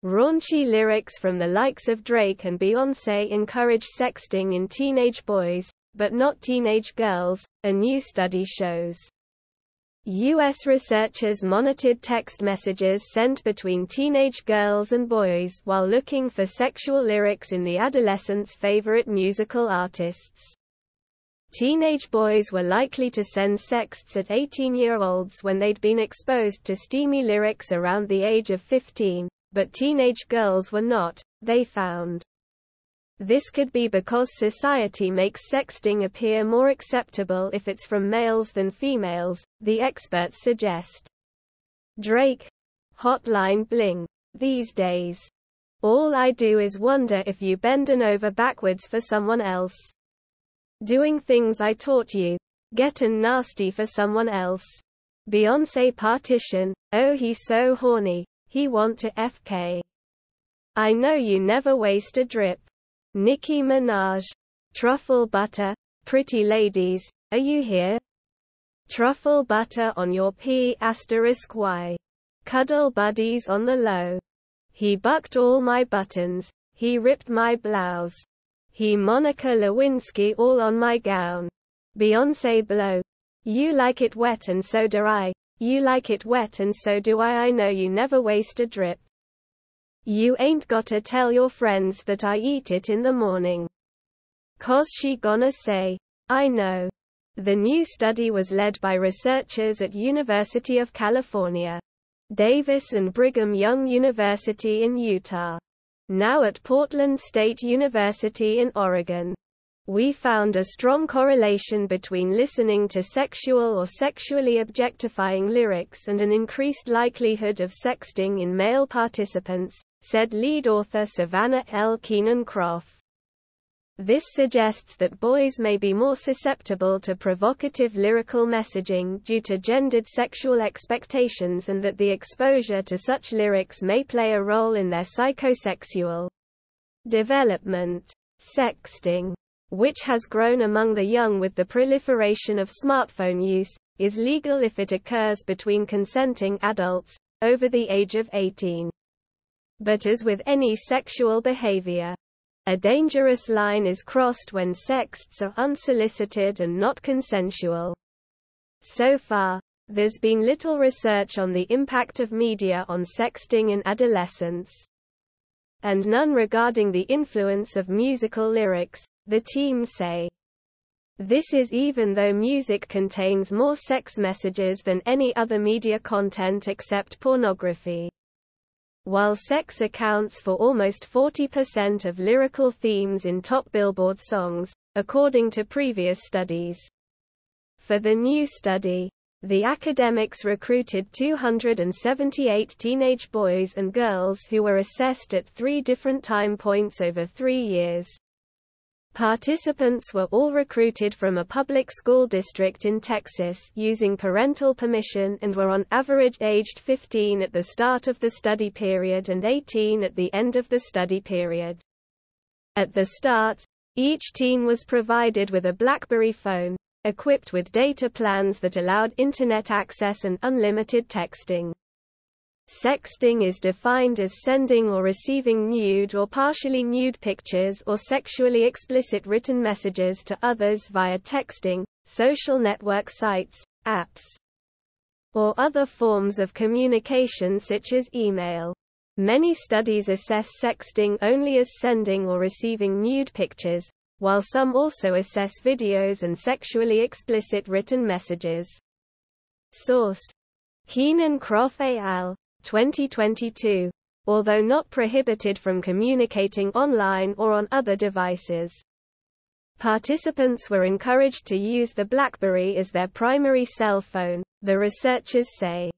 Raunchy lyrics from the likes of Drake and Beyoncé encourage sexting in teenage boys, but not teenage girls, a new study shows. U.S. researchers monitored text messages sent between teenage girls and boys while looking for sexual lyrics in the adolescents' favorite musical artists. Teenage boys were likely to send sexts at 18-year-olds when they'd been exposed to steamy lyrics around the age of 15, but teenage girls were not, they found. This could be because society makes sexting appear more acceptable if it's from males than females, the experts suggest. Drake. Hotline bling. These days. All I do is wonder if you bendin' over backwards for someone else. Doing things I taught you. Gettin' nasty for someone else. Beyoncé partition. Oh, he's so horny. He want to FK. I know you never waste a drip. Nicki Minaj. Truffle butter. Pretty ladies, are you here? Truffle butter on your P*Y. Cuddle buddies on the low. He bucked all my buttons. He ripped my blouse. He Monica Lewinsky all on my gown. Beyoncé blow. You like it wet and so do I. You like it wet and so do I know you never waste a drip. You ain't gotta tell your friends that I eat it in the morning. 'Cause she gonna say, I know. The new study was led by researchers at University of California, Davis and Brigham Young University in Utah. Now at Portland State University in Oregon. We found a strong correlation between listening to sexual or sexually objectifying lyrics and an increased likelihood of sexting in male participants, said lead author Savannah L. Keenan-Croft. This suggests that boys may be more susceptible to provocative lyrical messaging due to gendered sexual expectations and that the exposure to such lyrics may play a role in their psychosexual development. Sexting, which has grown among the young with the proliferation of smartphone use, is legal if it occurs between consenting adults, over the age of 18. But as with any sexual behavior, a dangerous line is crossed when sexts are unsolicited and not consensual. So far, there's been little research on the impact of media on sexting in adolescence, and none regarding the influence of musical lyrics, the team say. This is even though music contains more sex messages than any other media content except pornography. While sex accounts for almost 40% of lyrical themes in top Billboard songs, according to previous studies. For the new study, the academics recruited 278 teenage boys and girls who were assessed at 3 different time points over 3 years. Participants were all recruited from a public school district in Texas using parental permission and were on average aged 15 at the start of the study period and 18 at the end of the study period. At the start, each teen was provided with a BlackBerry phone, equipped with data plans that allowed internet access and unlimited texting. Sexting is defined as sending or receiving nude or partially nude pictures or sexually explicit written messages to others via texting, social network sites, apps, or other forms of communication such as email. Many studies assess sexting only as sending or receiving nude pictures, while some also assess videos and sexually explicit written messages. Source: Keenan-Croft et al. 2022. Although not prohibited from communicating online or on other devices, participants were encouraged to use the BlackBerry as their primary cell phone, the researchers say.